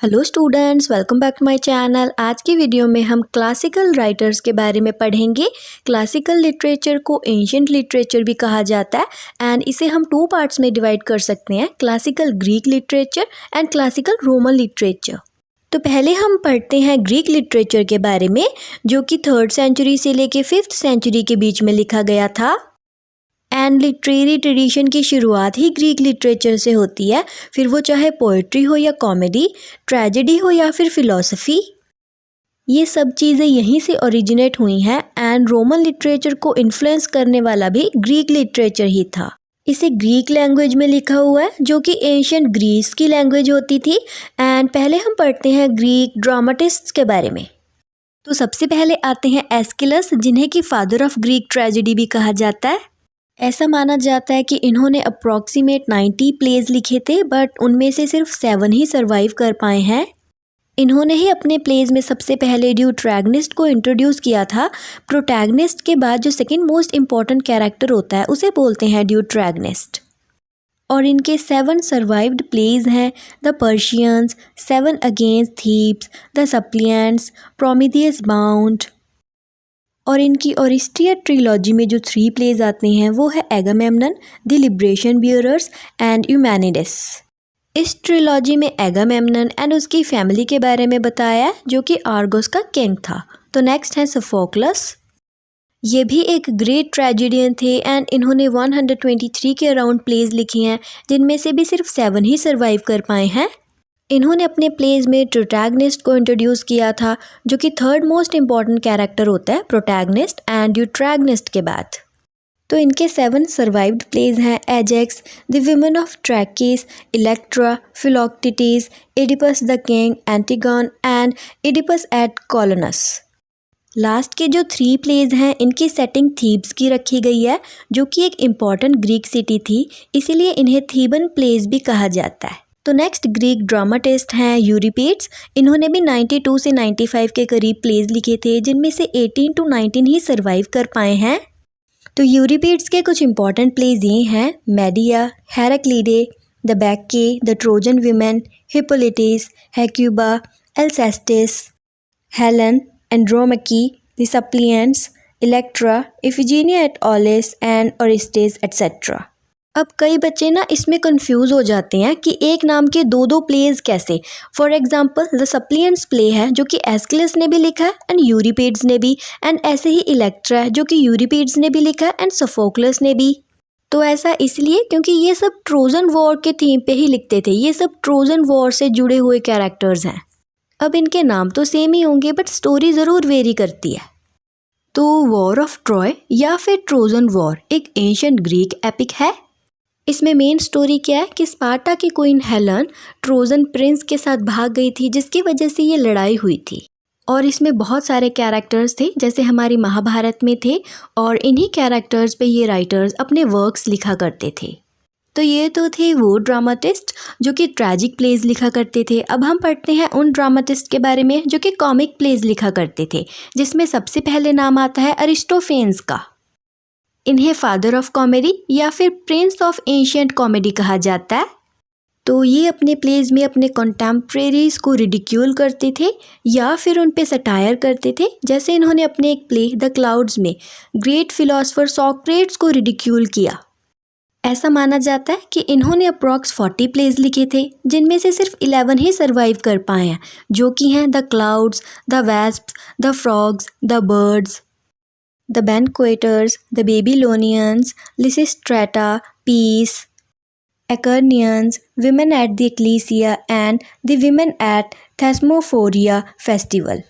Hello students, welcome back to my channel. आज की video में हम क्लासिकल राइटर्स के बारे में पढ़ेंगे। क्लासिकल लिटरेचर को एंशिएंट लिटरेचर भी कहा जाता है एंड इसे हम टू पार्ट्स में डिवाइड कर सकते हैं, classical Greek literature and classical Roman literature. तो पहले हम पढ़ते हैं ग्रीक लिटरेचर के बारे में, जो कि 3rd सेंचुरी से लेके 5th सेंचुरी के बीच में लिखा गया था। एंड लिटरेरी ट्रेडिशन की शुरुआत ही ग्रीक लिटरेचर से होती है, फिर वो चाहे पोइट्री हो या कॉमेडी, ट्रेजेडी हो या फिर फिलॉसफी, ये सब चीज़ें यहीं से ओरिजिनेट हुई हैं। एंड रोमन लिटरेचर को इन्फ्लुएंस करने वाला भी ग्रीक लिटरेचर ही था। इसे ग्रीक लैंग्वेज में लिखा हुआ है, जो कि एंशिएंट ग्रीस की लैंग्वेज होती थी। एंड पहले हम पढ़ते हैं ग्रीक ड्रामाटिस्ट्स के बारे में। तो सबसे पहले आते हैं एस्किलस, जिन्हें कि फादर ऑफ ग्रीक ट्रेजेडी भी कहा जाता है। ऐसा माना जाता है कि इन्होंने अप्रॉक्सीमेट 90 प्लेज लिखे थे, बट उनमें से सिर्फ 7 ही सर्वाइव कर पाए हैं। इन्होंने ही अपने प्लेज में सबसे पहले ड्यूट्रैगनिस्ट को इंट्रोड्यूस किया था। प्रोटैगनिस्ट के बाद जो सेकंड मोस्ट इम्पॉर्टेंट कैरेक्टर होता है उसे बोलते हैं ड्यूट्रैगनिस्ट। और इनके 7 सर्वाइव्ड प्लेज हैं the Persians, 7 against Thebes, the Suppliants, Prometheus Bound. और इनकी ओरिस्टिया ट्रिलॉजी में जो 3 प्लेज आते हैं वो है एगामेम्नन, द लिबरेशन बियरर्स एंड यूमैनिडस। इस ट्रिलॉजी में एगामेम्नन एंड उसकी फैमिली के बारे में बताया है, जो कि आर्गोस का किंग था। तो नेक्स्ट है सोफोक्लस। ये भी एक ग्रेट ट्रेजेडियन थे एंड इन्होंने 123 के अराउंड प्लेज लिखी हैं, जिनमें से भी सिर्फ 7 ही सर्वाइव कर पाए हैं। इन्होंने अपने प्लेज में प्रोटैगनिस्ट को इंट्रोड्यूस किया था, जो कि 3rd मोस्ट इम्पॉर्टेंट कैरेक्टर होता है प्रोटैगनिस्ट एंड ड्यूट्रैगनिस्ट के बाद। तो इनके 7 सर्वाइव्ड प्लेज हैं Ajax, the women of Trachis, Electra, Philoctetes, Oedipus the king, Antigone and Oedipus at Colonus. Last के जो 3 प्लेज हैं इनकी सेटिंग थीब्स की रखी गई है, जो कि एक इम्पॉर्टेंट ग्रीक सिटी थी, इसीलिए इन्हें थीबन प्लेज भी कहा जाता है। तो नेक्स्ट ग्रीक ड्रामाटिस्ट हैं यूरिपिड्स। इन्होंने भी 92 से 95 के करीब प्लेज लिखे थे, जिनमें से 18 to 19 ही सर्वाइव कर पाए हैं। तो यूरिपिड्स के कुछ इंपॉर्टेंट प्लेज ये हैं Medea, Heracleidae, the Bacchae, the Trojan women, Hippolytus, Hecuba, Alcestis, Helen, Andromache, the suppliants, Electra, Iphigenia at Aulis and Orestes etcetera. अब कई बच्चे ना इसमें कंफ्यूज हो जाते हैं कि एक नाम के 2 प्लेज कैसे। फॉर एग्जांपल द सप्लिएंट्स प्ले है, जो कि एस्किलस ने भी लिखा है एंड यूरिपिड्स ने भी, एंड ऐसे ही इलेक्ट्रा है, जो कि यूरिपिड्स ने भी लिखा है एंड सोफोक्लस ने भी। तो ऐसा इसलिए क्योंकि ये सब ट्रोजन वॉर के थीम पे ही लिखते थे, ये सब ट्रोजन वॉर से जुड़े हुए कैरेक्टर्स हैं। अब इनके नाम तो सेम ही होंगे, बट स्टोरी ज़रूर वेरी करती है। तो वॉर ऑफ ट्रॉय या फिर ट्रोजन वॉर एक एंशिएंट ग्रीक एपिक है। इसमें मेन स्टोरी क्या है कि स्पार्टा की क्वीन हेलन ट्रोजन प्रिंस के साथ भाग गई थी, जिसकी वजह से ये लड़ाई हुई थी। और इसमें बहुत सारे कैरेक्टर्स थे, जैसे हमारी महाभारत में थे, और इन्हीं कैरेक्टर्स पे ये राइटर्स अपने वर्क्स लिखा करते थे। तो ये तो थे वो ड्रामाटिस्ट जो कि ट्रैजिक प्लेज लिखा करते थे। अब हम पढ़ते हैं उन ड्रामाटिस्ट के बारे में जो कि कॉमिक प्लेज लिखा करते थे, जिसमें सबसे पहले नाम आता है अरिस्टोफेन्स का। इन्हें फादर ऑफ कॉमेडी या फिर प्रिंस ऑफ एंशिएंट कॉमेडी कहा जाता है। तो ये अपने प्लेज में अपने कॉन्टेम्प्रेरीज को रिडिक्यूल करते थे या फिर उन पे सटायर करते थे। जैसे इन्होंने अपने एक प्ले द क्लाउड्स में ग्रेट फिलोसोफर सॉक्रेट्स को रिडिक्यूल किया। ऐसा माना जाता है कि इन्होंने अप्रॉक्स 40 प्लेज लिखे थे, जिनमें से सिर्फ 11 ही सर्वाइव कर पाए हैं, जो कि हैं the clouds, the wasps, the frogs, the birds, The Banqueters, The Babylonians, Lysistrata, Peace, Acarnanians, Women at the Ecclesia and The Women at Thesmophoria Festival।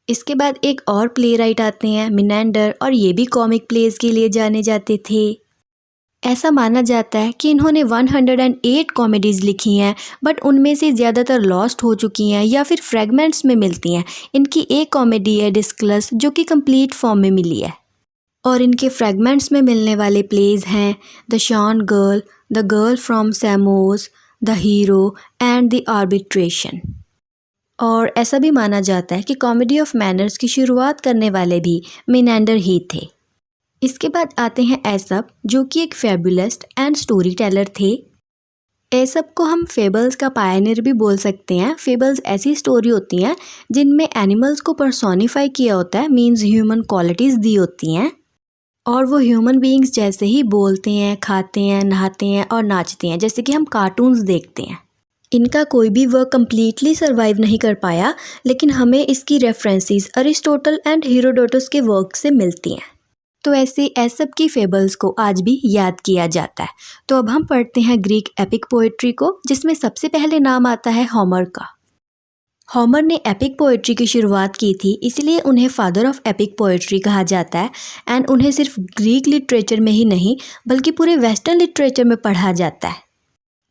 इसके बाद एक और प्ले राइट आते हैं मिनेंडर, और ये भी कॉमिक प्लेज के लिए जाने जाते थे। ऐसा माना जाता है कि इन्होंने 108 कॉमेडीज़ लिखी हैं, बट उनमें से ज़्यादातर लॉस्ट हो चुकी हैं या फिर फ्रेगमेंट्स में मिलती हैं। इनकी एक कॉमेडी है डिस्कलस, जो कि कंप्लीट फॉर्म में मिली है। और इनके फ्रेगमेंट्स में मिलने वाले प्लेज हैं the shorn girl, the girl from Samos, the hero and the arbitration. और ऐसा भी माना जाता है कि कॉमेडी ऑफ मैनर्स की शुरुआत करने वाले भी मिनेंडर ही थे। इसके बाद आते हैं एसप, जो कि एक फैबुलिस्ट एंड स्टोरी टेलर थे। एसप को हम फेबल्स का पायनियर भी बोल सकते हैं। फेबल्स ऐसी स्टोरी होती हैं जिनमें एनिमल्स को पर्सोनिफाई किया होता है, मीन्स ह्यूमन क्वालिटीज़ दी होती हैं, और वो ह्यूमन बीइंग्स जैसे ही बोलते हैं, खाते हैं, नहाते हैं और नाचते हैं, जैसे कि हम कार्टून्स देखते हैं। इनका कोई भी वर्क कम्प्लीटली सर्वाइव नहीं कर पाया, लेकिन हमें इसकी रेफरेंसेस अरिस्टोटल एंड हेरोडोटस के वर्क से मिलती हैं। तो ऐसे एसप की फेबल्स को आज भी याद किया जाता है। तो अब हम पढ़ते हैं ग्रीक एपिक पोएट्री को, जिसमें सबसे पहले नाम आता है होमर का। होमर ने एपिक पोएट्री की शुरुआत की थी, इसलिए उन्हें फादर ऑफ एपिक पोएट्री कहा जाता है। एंड उन्हें सिर्फ ग्रीक लिटरेचर में ही नहीं बल्कि पूरे वेस्टर्न लिटरेचर में पढ़ा जाता है।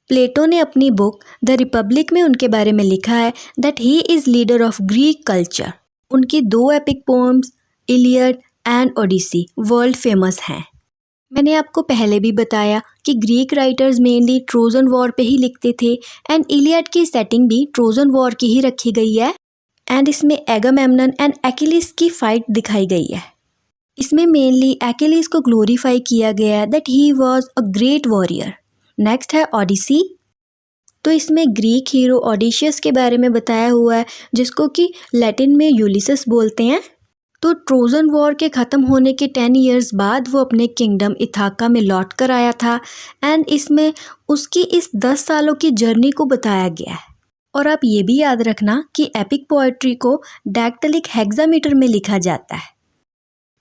प्लेटो ने अपनी बुक द रिपब्लिक में उनके बारे में लिखा है that he is leader of Greek culture. उनकी 2 epic poems Iliad and Odyssey world famous हैं। मैंने आपको पहले भी बताया कि Greek writers mainly Trojan war पे ही लिखते थे, एंड इलियड की सेटिंग भी ट्रोजन वॉर की ही रखी गई है। एंड इसमें एगामेम्नन एंड एक्किलीज की फाइट दिखाई गई है। इसमें मेनली एक्किलीज को ग्लोरीफाई किया गया है that he was a great warrior. Next है ओडिसी। तो इसमें ग्रीक हीरो ओडिशियस के बारे में बताया हुआ है, जिसको कि लैटिन में यूलिसस बोलते हैं। तो ट्रोजन वॉर के ख़त्म होने के 10 ईयर्स बाद वो अपने किंगडम इथाका में लौट कर आया था, एंड इसमें उसकी इस 10 सालों की जर्नी को बताया गया है। और आप ये भी याद रखना कि एपिक पोएट्री को डैक्टिलिक हेक्सामीटर में लिखा जाता है।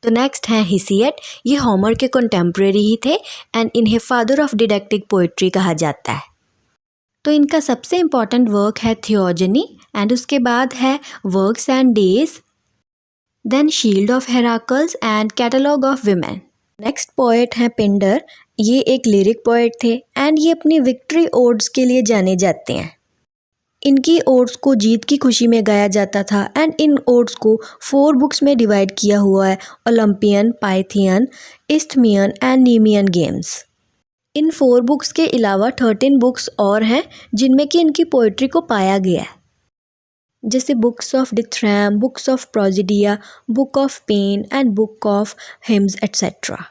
तो नेक्स्ट है हिसियड। ये होमर के कंटेम्प्रेरी ही थे, एंड इन्हें फादर ऑफ डिडैक्टिक पोएट्री कहा जाता है। तो इनका सबसे इम्पॉर्टेंट वर्क है थियोजेनी, एंड उसके बाद है works and days, then shield of Heracles and catalogue of women. Next poet हैं पिंडर। ये एक लिरिक पोएट थे, एंड ये अपनी विक्ट्री ओड्स के लिए जाने जाते हैं। इनकी ओड्स को जीत की खुशी में गाया जाता था, एंड इन ओड्स को 4 बुक्स में डिवाइड किया हुआ है, Olympian, Pythian, Isthmian and Nemean games. इन 4 बुक्स के अलावा 13 बुक्स और हैं जिनमें कि इनकी पोइट्री को पाया गया है, जैसे books of dithyramb, books of prosodia, book of paean and book of hymns etcetera.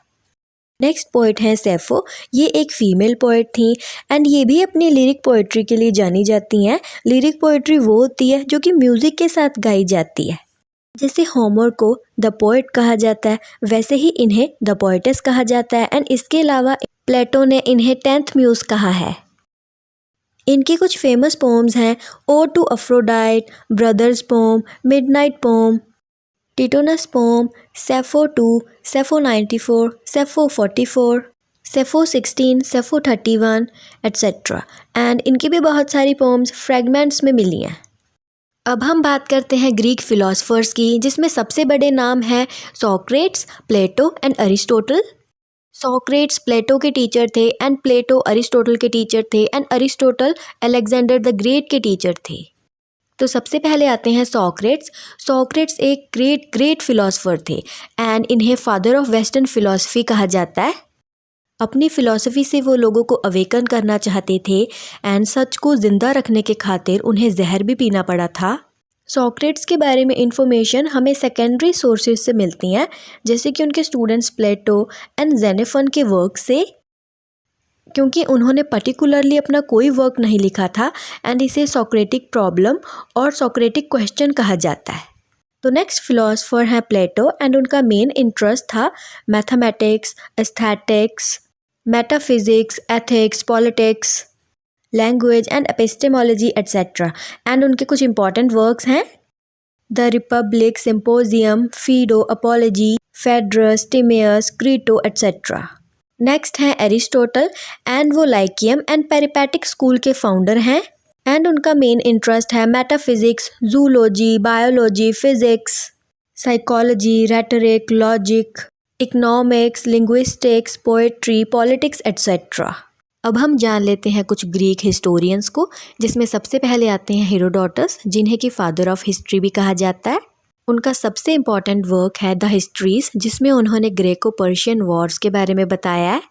Next poet हैं सैफो। ये एक फीमेल पोइट थी, एंड ये भी अपनी लिरिक पोइट्री के लिए जानी जाती हैं। लिरिक पोइट्री वो होती है जो कि म्यूज़िक के साथ गाई जाती है। जैसे होमर को द पोइट कहा जाता है, वैसे ही इन्हें द पोइटेस कहा जाता है, एंड इसके अलावा प्लेटो ने इन्हें 10th म्यूज़ कहा है। इनकी कुछ फेमस पोम्स हैं ode to Aphrodite, brothers poem, midnight poem, Tithonus poem, Sappho 2, Sappho 94, Sappho 44, Sappho 16, Sappho 31 etcetera. And इनकी भी बहुत सारी पोम्स फ्रेगमेंट्स में मिली हैं। अब हम बात करते हैं ग्रीक फिलोसफर्स की, जिसमें सबसे बड़े नाम हैं Socrates, Plato and Aristotle. Socrates Plato के टीचर थे, एंड प्लेटो अरिस्टोटल के टीचर थे, and Aristotle Alexander the great के टीचर थे। तो सबसे पहले आते हैं सोक्रेट्स। सोक्रेट्स एक ग्रेट फिलोसफर थे, एंड इन्हें फादर ऑफ वेस्टर्न फिलोसफी कहा जाता है। अपनी फ़िलॉसफी से वो लोगों को अवेकन करना चाहते थे, एंड सच को ज़िंदा रखने के खातिर उन्हें जहर भी पीना पड़ा था। सोक्रेट्स के बारे में इंफॉर्मेशन हमें सेकेंडरी सोर्सेज से मिलती हैं, जैसे कि उनके स्टूडेंट्स प्लेटो एंड जेनेफन के वर्क से, क्योंकि उन्होंने पर्टिकुलरली अपना कोई वर्क नहीं लिखा था, एंड इसे सोक्रेटिक प्रॉब्लम और सोक्रेटिक क्वेश्चन कहा जाता है। तो नेक्स्ट फिलोसफर है प्लेटो, एंड उनका मेन इंटरेस्ट था mathematics, aesthetics, metaphysics, ethics, politics, language and epistemology etcetera. And उनके कुछ इंपॉर्टेंट वर्क्स हैं the republic, symposium, Phaedo, apology, Phaedrus, Timaeus, Crito etcetera. Next हैं एरिस्टोटल, एंड वो लाइकियम एंड पेरिपैटिक स्कूल के founder हैं, and उनका main interest है metaphysics, zoology, biology, physics, psychology, rhetoric, logic, economics, linguistics, poetry, politics etcetera. अब हम जान लेते हैं कुछ ग्रीक हिस्टोरियंस को, जिसमें सबसे पहले आते हैं हेरोडोटस, जिन्हें कि फादर ऑफ हिस्ट्री भी कहा जाता है। उनका सबसे इम्पॉर्टेंट वर्क है द हिस्ट्रीज, जिसमें उन्होंने ग्रेको पर्शियन वॉर्स के बारे में बताया है।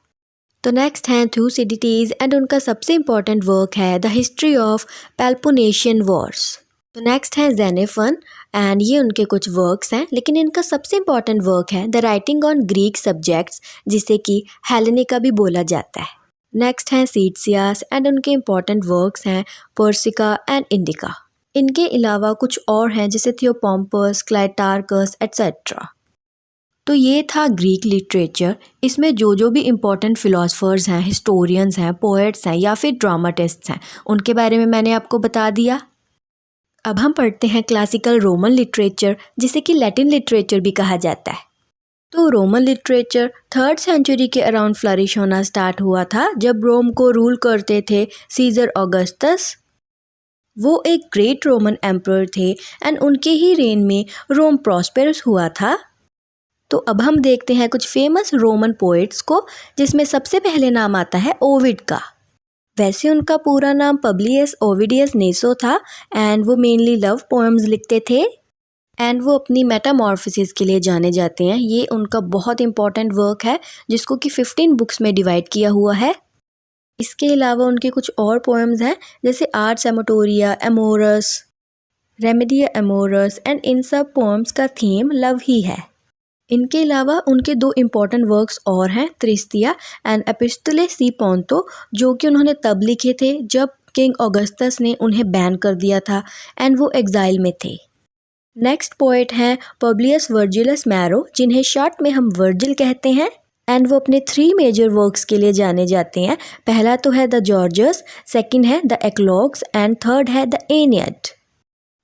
तो नेक्स्ट हैं थ्यूसिडिटीज़, एंड उनका सबसे इम्पॉर्टेंट वर्क है द हिस्ट्री ऑफ पेल्पोनेशियन वॉर्स। तो नेक्स्ट है जेनेफन, एंड ये उनके कुछ वर्क्स हैं, लेकिन इनका सबसे इम्पॉर्टेंट वर्क है the writing on Greek subjects, जिसे कि हेलेनिका भी बोला जाता है। नेक्स्ट हैं सीट्सियास एंड उनके इम्पॉर्टेंट वर्क्स हैं पर्सिका एंड इंडिका। इनके अलावा कुछ और हैं जैसे थियोपोम्पस, क्लाइटार्कस एट्सेट्रा। तो ये था ग्रीक लिटरेचर। इसमें जो भी इम्पोर्टेंट फ़िलासफ़र्स हैं, हिस्टोरियंस हैं, पोएट्स हैं या फिर ड्रामाटिस्ट्स हैं, उनके बारे में मैंने आपको बता दिया। अब हम पढ़ते हैं क्लासिकल रोमन लिटरेचर, जिसे कि लैटिन लिटरेचर भी कहा जाता है। तो रोमन लिटरेचर 3rd सेंचुरी के अराउंड फ्लरिश होना स्टार्ट हुआ था, जब रोम को रूल करते थे सीजर ऑगस्टस। वो एक ग्रेट रोमन एम्परर थे एंड उनके ही रेन में रोम प्रॉस्पेरस हुआ था। तो अब हम देखते हैं कुछ फेमस रोमन पोएट्स को, जिसमें सबसे पहले नाम आता है ओविड का। वैसे उनका पूरा नाम पब्लियस ओविडियस नेसो था एंड वो मेनली लव पोएम्स लिखते थे एंड वो अपनी मेटामॉर्फोसिस के लिए जाने जाते हैं। ये उनका बहुत इंपॉर्टेंट वर्क है जिसको कि 15 बुक्स में डिवाइड किया हुआ है। इसके अलावा उनके कुछ और पोएम्स हैं जैसे Ars Amatoria, Amores, Remedia Amoris and इन सब पोएम्स का थीम लव ही है। इनके अलावा उनके 2 इम्पॉर्टेंट वर्क्स और हैं, त्रिस्तिया एंड एपिस्टोले सी पोंतो, जो कि उन्होंने तब लिखे थे जब किंग ऑगस्टस ने उन्हें बैन कर दिया था एंड वो एग्जाइल में थे। नेक्स्ट पोएट हैं पब्लियस वर्जिलस मैरो, जिन्हें शॉर्ट में हम वर्जिल कहते हैं एंड वो अपने 3 मेजर वर्क्स के लिए जाने जाते हैं। पहला तो है द जॉर्जस, सेकंड है द एक्लॉग्स एंड थर्ड है द एनियड।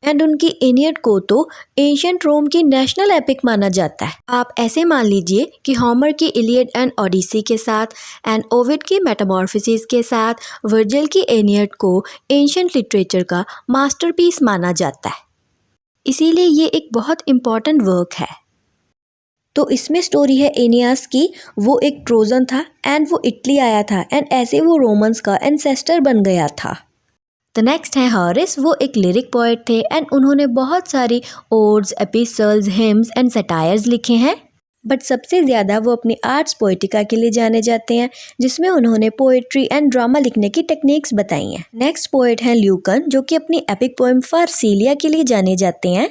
एंड उनकी एनियड को तो एंशिएंट रोम की नेशनल एपिक माना जाता है। आप ऐसे मान लीजिए कि होमर की इलियड एंड ओडिसी के साथ एंड ओविड की मेटामॉर्फोसिस के साथ वर्जिल की एनियड को एंशिएंट लिटरेचर का मास्टरपीस माना जाता है। इसीलिए ये एक बहुत इम्पॉर्टेंट वर्क है। तो इसमें स्टोरी है एनियास की। वो एक ट्रोजन था एंड वो इटली आया था एंड ऐसे वो रोमन्स का एंसेस्टर बन गया था। तो नेक्स्ट है हॉरिस। वो एक लिरिक पोएट थे एंड उन्होंने बहुत सारी ओड्स, एपिसल्स, हिम्स एंड सटायर्स लिखे हैं, बट सबसे ज़्यादा वो अपनी आर्ट्स पोएटिका के लिए जाने जाते हैं, जिसमें उन्होंने पोएट्री एंड ड्रामा लिखने की टेक्निक्स बताई हैं। नेक्स्ट पोएट हैं ल्यूकन, जो कि अपनी एपिक पोएम फार्सिलिया के लिए जाने जाते हैं,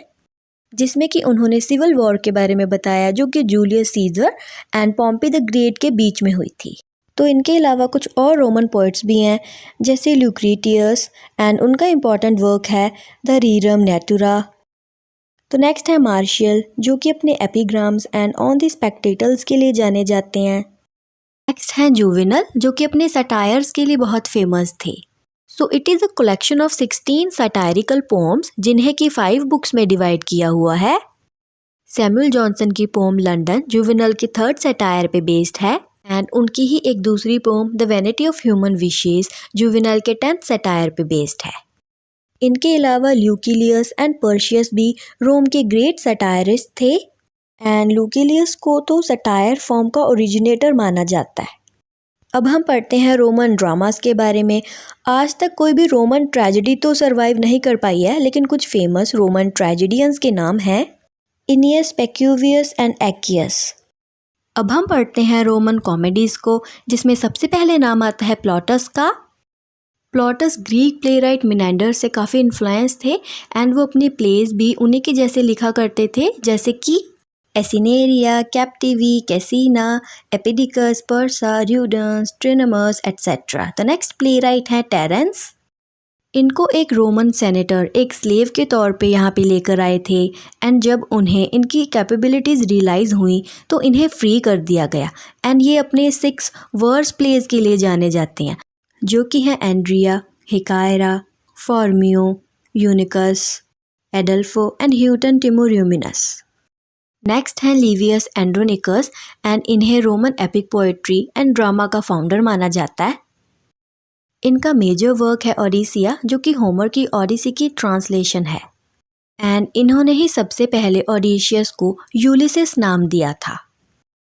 जिसमें कि उन्होंने सिविल वॉर के बारे में बताया जो कि Julius Caesar and Pompey the great के बीच में हुई थी। तो इनके अलावा कुछ और रोमन पोइट्स भी हैं जैसे ल्यूक्रेटियस एंड उनका इम्पॉर्टेंट वर्क है द रीरम नेटुरा। तो नेक्स्ट है मार्शियल, जो कि अपने एपिग्राम्स एंड ऑन द स्पेक्टेटल्स के लिए जाने जाते हैं। नेक्स्ट हैं जुवेनल, जो कि अपने सटायर्स के लिए बहुत फेमस थे। So it is a collection of 16 satirical poems, जिन्हें कि 5 बुक्स में डिवाइड किया हुआ है। सैमुअल जॉनसन की पोम लंदन जुवेनल की 3rd सटायर पे बेस्ड है एंड उनकी ही एक दूसरी poem the vanity of human wishes Juvenal के 10th सटायर पे बेस्ड है। इनके अलावा ल्यूकिलियस एंड पर्शियस भी रोम के ग्रेट सटायरिस्ट थे एंड ल्यूकिलियस को तो सटायर फॉर्म का ओरिजिनेटर माना जाता है। अब हम पढ़ते हैं रोमन ड्रामास के बारे में। आज तक कोई भी रोमन ट्रेजेडी तो सरवाइव नहीं कर पाई है, लेकिन कुछ फेमस रोमन ट्रेजेडियंस के नाम हैं इनियस, पेक्यूवियस एंड एक्कियस। अब हम पढ़ते हैं रोमन कॉमेडीज़ को, जिसमें सबसे पहले नाम आता है प्लॉटस का। प्लॉटस ग्रीक प्लेराइट मिनेंडर से काफ़ी इन्फ्लुएंस थे एंड वो अपनी प्लेस भी उन्हीं के जैसे लिखा करते थे, जैसे कि Asinaria, Captivi, Casina, Epidicus, Persa, Rudens, Trinummus etcetera. The next playwright है टेरेंस। इनको एक रोमन सेनेटर एक स्लेव के तौर पे यहाँ पे लेकर आए थे एंड जब उन्हें इनकी कैपेबिलिटीज़ रियलाइज़ हुई तो इन्हें फ्री कर दिया गया एंड ये अपने 6 वर्स प्लेस के लिए जाने जाते हैं, जो कि हैं एंड्रिया, हिकायरा, फॉर्मियो, यूनिकस, एडल्फो एंड ह्यूटन टिमोर्यूमिनस। नेक्स्ट हैं लिवियस एंड्रोनिकस एंड इन्हें Roman epic poetry and drama का फाउंडर माना जाता है। इनका मेजर वर्क है ओडिसिया, जो कि होमर की ओडिसी की ट्रांसलेशन है एंड इन्होंने ही सबसे पहले ओडिशियस को यूलिसिस नाम दिया था।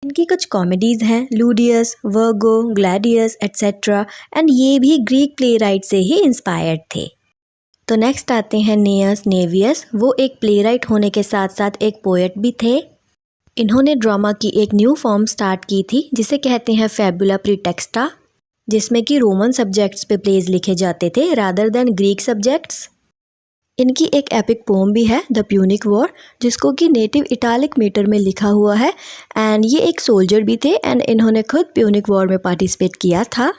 इनकी कुछ कॉमेडीज़ हैं लूडियस, वर्गो, ग्लैडियस एट्सेट्रा एंड ये भी ग्रीक प्लेराइट से ही इंस्पायर्ड थे। तो नेक्स्ट आते हैं नेयस नेवियस। वो एक प्लेराइट होने के साथ साथ एक पोएट भी थे। इन्होंने ड्रामा की एक न्यू फॉर्म स्टार्ट की थी जिसे कहते हैं फैबुला प्रीटेक्स्टा, जिसमें कि रोमन सब्जेक्ट्स पे प्लेज लिखे जाते थे रादर देन ग्रीक सब्जेक्ट्स। इनकी एक एपिक पोम भी है द प्यूनिक वॉर, जिसको कि नेटिव इटालिक मीटर में लिखा हुआ है एंड ये एक सोल्जर भी थे एंड इन्होंने खुद प्यूनिक वॉर में पार्टिसिपेट किया था।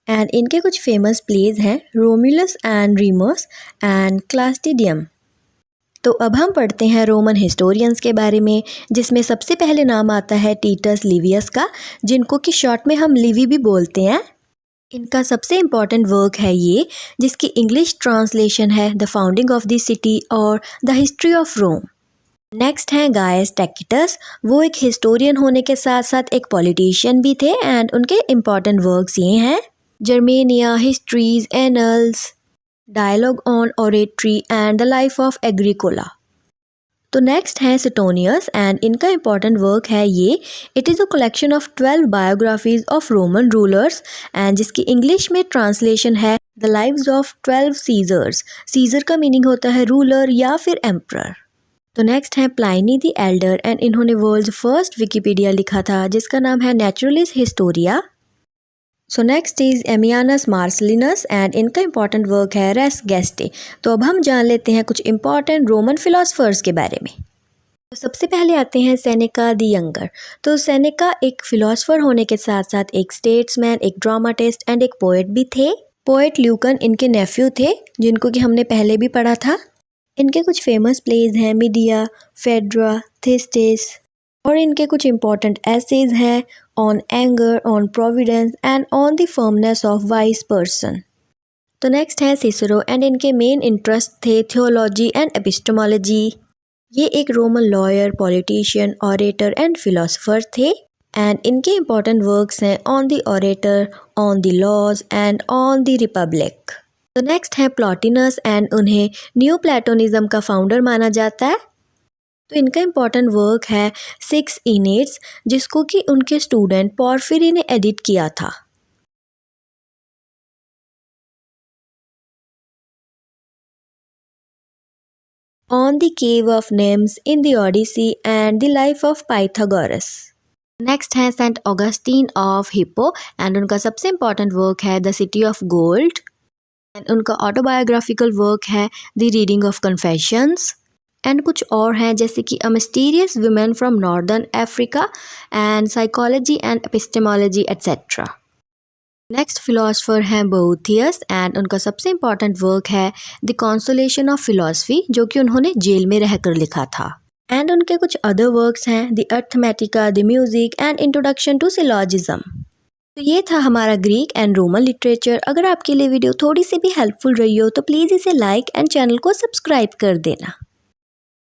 एंड इनके कुछ फेमस प्लेज हैं रोमुलस एंड रीमस एंड क्लास्टिडियम। तो अब हम पढ़ते हैं रोमन हिस्टोरियंस के बारे में, जिसमें सबसे पहले नाम आता है टिटस लिवियस का, जिनको कि शॉर्ट में हम लिवी भी बोलते हैं। इनका सबसे इम्पॉर्टेंट वर्क है ये, जिसकी इंग्लिश ट्रांसलेशन है the founding of the city और the history of Rome. Next हैं गायस टैकिटस। वो एक हिस्टोरियन होने के साथ साथ एक पॉलिटिशियन भी थे एंड उनके इम्पॉर्टेंट वर्क्स ये हैं Germania, histories, annals, dialogue on oratory and the life of Agricola. तो नेक्स्ट है सुटोनियस एंड इनका इम्पॉर्टेंट वर्क है ये, it is a collection of 12 biographies of Roman rulers and जिसकी इंग्लिश में ट्रांसलेशन है the lives of 12 Caesars. Caesar का meaning होता है रूलर या फिर एम्परर। तो नेक्स्ट है प्लाइनी द एल्डर एंड इन्होंने वर्ल्ड फर्स्ट विकिपीडिया लिखा था जिसका नाम है Naturalis Historia. So next is Ammianus Marcellinus and इनका इम्पॉर्टेंट वर्क है रेस गेस्टे। तो अब हम जान लेते हैं कुछ इम्पॉर्टेंट रोमन फिलोसफर्स के बारे में। तो सबसे पहले आते हैं सेनेका द यंगर। तो सेनेका एक फिलोसफर होने के साथ साथ एक स्टेट्समैन, एक ड्रामाटिस्ट एंड एक पोएट भी थे। पोएट ल्यूकन इनके नेफ्यू थे जिनको कि हमने पहले भी पढ़ा था। इनके कुछ फेमस प्लेज हैं मिडिया, फेड्रा, थिस्टिस और इनके कुछ इम्पॉर्टेंट एसेज हैं on anger, on providence and on the firmness of wise person. तो नेक्स्ट है सिसरो एंड इनके मेन इंटरेस्ट थे थियोलॉजी एंड एपिस्टेमोलॉजी। ये एक Roman lawyer, politician, orator and philosopher थे एंड इनके इम्पॉर्टेंट वर्क्स हैं on the orator, on the laws and on the republic. तो नेक्स्ट है प्लॉटिनस एंड उन्हें न्यू प्लेटोनिज्म का फाउंडर माना जाता है। तो इनका इम्पॉर्टेंट वर्क है 6 इनेट्स जिसको कि उनके स्टूडेंट पोर्फिरी ने एडिट किया था। On the cave of nymphs, in the Odyssey and the life of Pythagoras. Next है saint Augustine of Hippo and उनका सबसे इम्पॉर्टेंट वर्क है the city of God and उनका ऑटोबायोग्राफिकल वर्क है the reading of confessions and कुछ और हैं जैसे कि a mysterious women from northern Africa and psychology and epistemology etcetera. Next philosopher हैं बोथियस एंड उनका सबसे इम्पॉर्टेंट वर्क है द कॉन्सोलेशन ऑफ फिलॉसफी जो कि उन्होंने जेल में रहकर लिखा था एंड उनके कुछ अदर वर्क्स हैं the Arithmetica, the music and introduction to syllogism. तो ये था हमारा ग्रीक एंड रोमन लिटरेचर। अगर आपके लिए वीडियो थोड़ी सी भी हेल्पफुल रही हो तो प्लीज़ इसे लाइक एंड चैनल को सब्सक्राइब कर देना।